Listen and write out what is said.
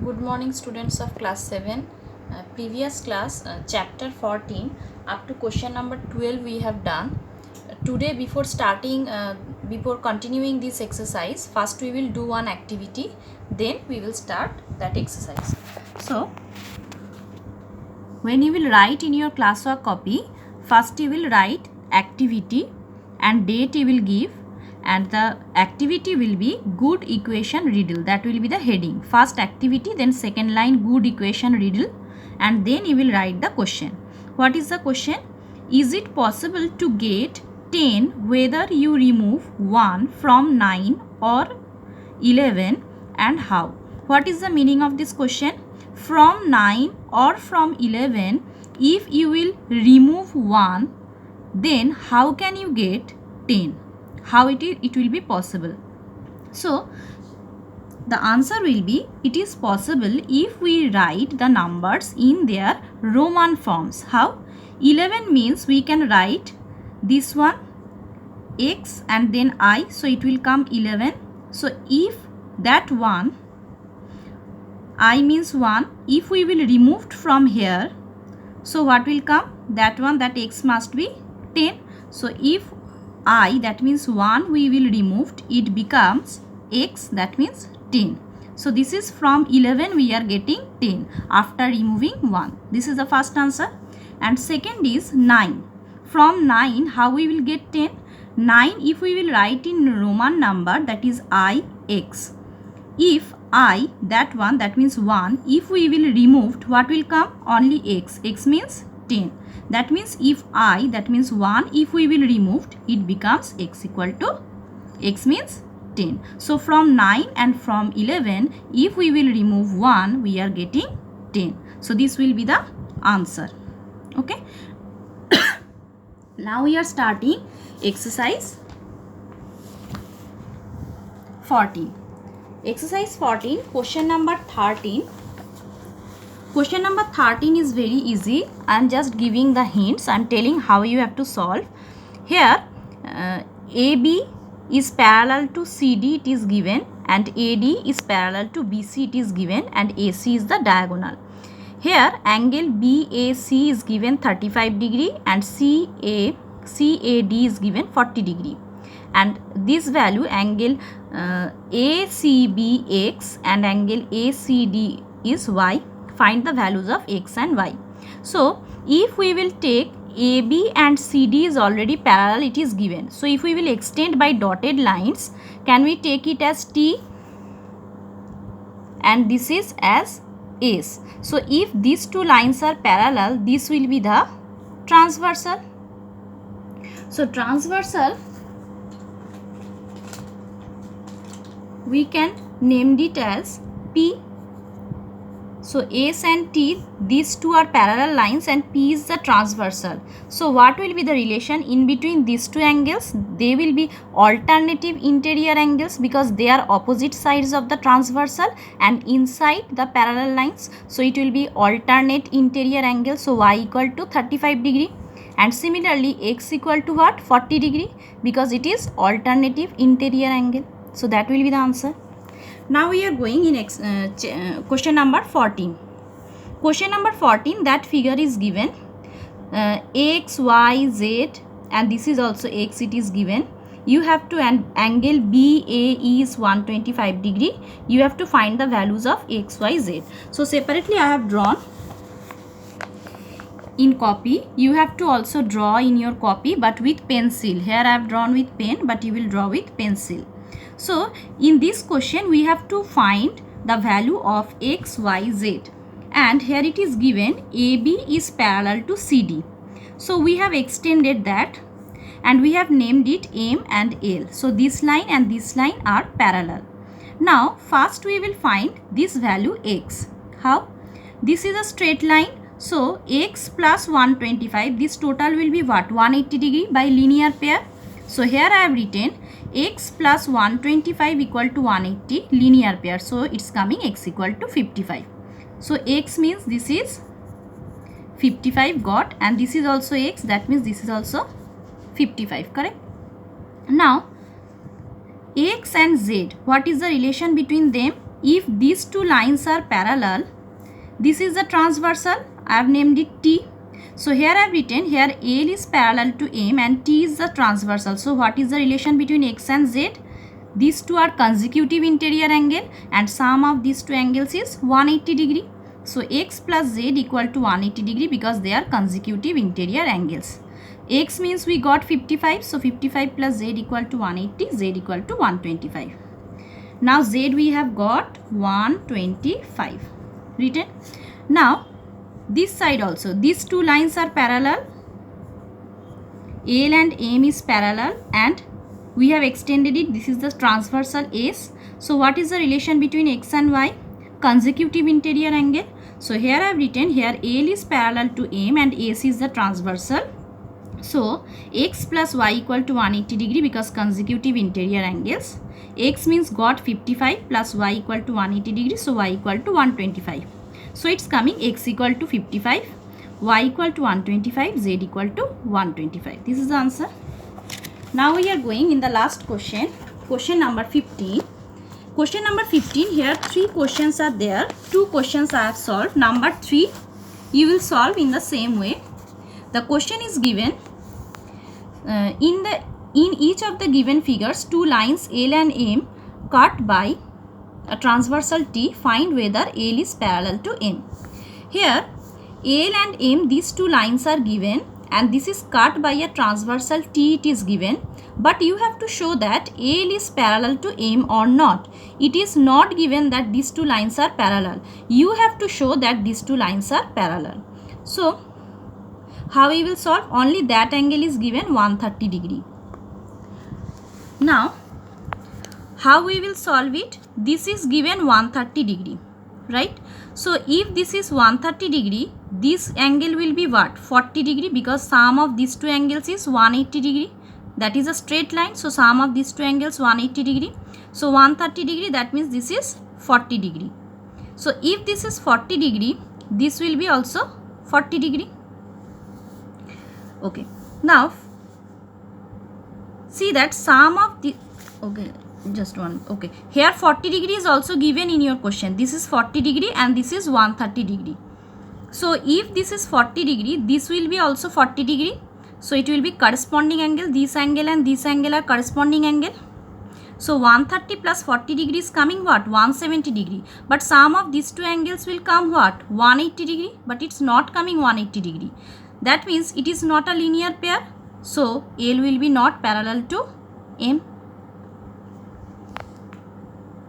Good morning, students of class 7. Previous class, chapter 14 up to question number 12 we have done. Today, before continuing this exercise, first we will do one activity, then we will start that exercise. So, when you will write in your classwork copy, first you will write activity and date you will give, and the activity will be good equation riddle. That will be the heading. First activity, then second line good equation riddle, and then you will write the question. What is the question? Is it possible to get 10 whether you remove 1 from 9 or 11, and how? What is the meaning of this question? From 9 or from 11, if you will remove 1, then how can you get 10? How it will be possible? So, the answer will be, it is possible if we write the numbers in their Roman forms. How? 11 means we can write this one x and then I, so it will come 11. So, if that one, I means 1, if we will remove from here, so what will come? That one, that x must be 10. So, if I, that means 1, we will remove, it becomes x, that means 10. So, this is from 11 we are getting 10 after removing 1. This is the first answer. And second is 9. From 9, how we will get 10? 9, if we will write in Roman number, that is I, x. If I, that one, that means 1, if we will remove, what will come? Only x. X means 10. That means if I, that means 1, if we will remove, it becomes x equal to, x means 10. So, from 9 and from 11, if we will remove 1, we are getting 10. So, this will be the answer. Okay. Now, we are starting exercise 14. Exercise 14, question number 13. Question number 13 is very easy. I am just giving the hints. I am telling how you have to solve. Here, AB is parallel to CD, it is given, and AD is parallel to BC, it is given, and AC is the diagonal. Here, angle BAC is given 35 degree and CAD is given 40 degree. And this value, angle ACBX and angle ACD is Y. Find the values of X and Y. So, if we will take AB and CD is already parallel, it is given. So, if we will extend by dotted lines, can we take it as T? And this is as S. So, if these two lines are parallel, this will be the transversal. So, transversal, we can name it as P. So, S and T, these two are parallel lines and P is the transversal. So, what will be the relation in between these two angles? They will be alternative interior angles because they are opposite sides of the transversal and inside the parallel lines. So, it will be alternate interior angle. So, Y equal to 35 degree. And similarly, X equal to what? 40 degree because it is alternative interior angle. So, that will be the answer. Now, we are going in question number 14. Question number 14, that figure is given X, Y, Z, and this is also X, it is given. You have to, angle BAE is 125 degree. You have to find the values of X, Y, Z. So, separately I have drawn in copy. You have to also draw in your copy but with pencil. Here I have drawn with pen, but you will draw with pencil. So, in this question, we have to find the value of X, Y, Z. And here it is given AB is parallel to CD. So, we have extended that and we have named it M and L. So, this line and this line are parallel. Now, first we will find this value X. How? This is a straight line. So, X plus 125, this total will be what? 180 degree by linear pair. So, here I have written X plus 125 equal to 180 linear pair. So, it's coming X equal to 55. So, X means this is 55 got, and this is also X, that means this is also 55, correct? Now, X and Z, what is the relation between them? if these two lines are parallel, this is the transversal, I have named it T. So here I have written, here AL is parallel to M and T is the transversal. So what is the relation between X and Z? These two are consecutive interior angle and sum of these two angles is 180 degree. So X plus Z equal to 180 degree because they are consecutive interior angles. X means we got 55, so 55 plus Z equal to 180, Z equal to 125. Now Z we have got 125 written. Now this side also, these two lines are parallel, AL and M is parallel and we have extended it, this is the transversal S. So what is the relation between X and Y? Consecutive interior angle. So here I have written, here AL is parallel to M and S is the transversal. So X plus Y equal to 180 degree because consecutive interior angles. X means got 55 plus Y equal to 180 degree, so Y equal to 125. So it's coming X equal to 55, Y equal to 125, Z equal to 125. This is the answer. Now we are going in the last question, question number 15. Question number 15, here 3 questions are there. 2 questions I have solved. Number 3 you will solve in the same way. The question is given, in each of the given figures, 2 lines L and M cut by a transversal T, find whether L is parallel to M. Here L and M, these 2 lines are given and this is cut by a transversal T, it is given, but you have to show that L is parallel to M or not. It is not given that these 2 lines are parallel. You have to show that these 2 lines are parallel. So how we will solve? Only that angle is given 130 degree. Now how we will solve it? This is given 130 degree, right? So if this is 130 degree, this angle will be what? 40 degree because sum of these 2 angles is 180 degree. That is a straight line. So sum of these 2 angles 180 degree. So 130 degree, that means this is 40 degree. So if this is 40 degree, this will be also 40 degree. Okay. Now see that sum of the, okay, just one, okay, here 40 degree is also given in your question. This is 40 degree and this is 130 degree. So if this is 40 degree, this will be also 40 degree. So it will be corresponding angle. This angle and this angle are corresponding angle. So 130 plus 40 degree is coming what? 170 degree. But sum of these 2 angles will come what? 180 degree. But it's not coming 180 degree. That means it is not a linear pair. So L will be not parallel to M.